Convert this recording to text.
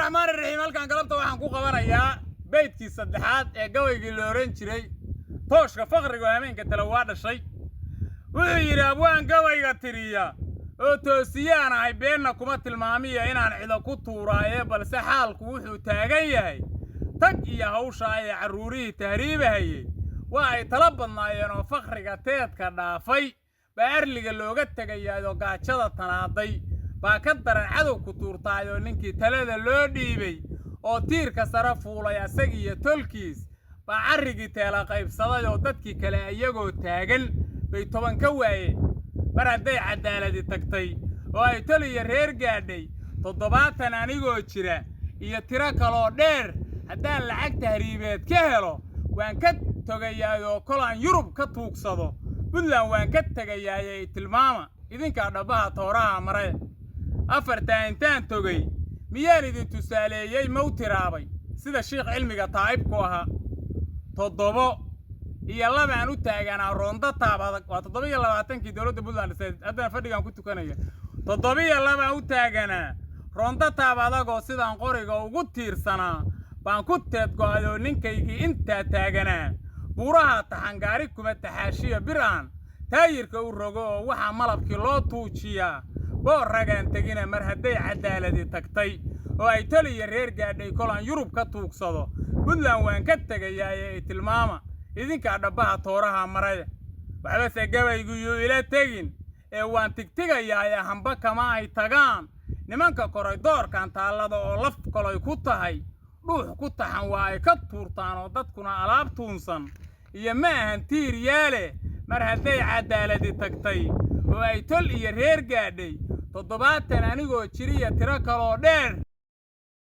الرحمن الرحيم halkan galabta waxaan ku qabanayaa beedkii saddexaad ee gawaygii la oran jiray tooshka faqriga hameenka tala waa dhashay wuxuu yiri abwaan gawayga tiriya oo toosiyaan ay beenna kuma tilmaamiyo inaan cido ku tuuraaye balse xaalku wuxuu taagan yahay tag iyo hawsha ay caruurihii tahriibahayay waa ay tala badnaayeen oo faqriga teedka dhaafay baarliga looga tagayay gaajada tanaaday baa ka daran cadow ku tuurtaayo ninkii talada loo dhiibay oo tiirka sare fuulay asagiyo tolkiis baa carrigii teela qaybsaday oo dadkii kale ayagoo taagan bay toban ka waayeen mar hadday cadaaladi tagtay oo ay toliyo reer gaadhay 70 anigoo jira iyo tiro kaloo dheer haddaan lacag tahriibeed ka helo waan ka tagayaa kolaan Yurub ka tuugsado Puntland waan ka tagayaa tilmaama idinka dhabaha tooraha maray afarta intaan togay miyaan idin tusaaleeyay mawtiraabay sida sheekh cilmiga taayibku ahaa 7 iyo 2 aan u taaganaa roonda taabada waa 27kii dawladda Puntland haddana fadhigan ku tukanaya 7 iyo 2 aan u taaganaa roonda taabadago sidaan qoriga ugu tiirsanaa baan ku teed go'ayo ninkaygii inta taaganaa buuraha taxangaari kuma taxaashiya biraan taayirka u rogo oo waxa malabkii loo tuujiyaa ragaan tagina mar hadday cadaaladi tagtay oo ay taliya reer gaadhay kolaan Yurub ka tuugsado Puntland waan ka tagayaa tilmaama idinka dhabaha tooraha maray waxba se gabaygu ila tagin ee waan tigtigayaa hamba kama ay tagaan nimanka koridorkan taalada oo laf kolay ku tahay dhuux ku taxan waa ay ka tuurtaan oo dadkuna alaab tuunsan iyo ma ahan tiir yaale mar hadday cadaaladi tagtay oo ay tol iyo reer gaadhay 70 anigoo jiriya tiro kaloo dheer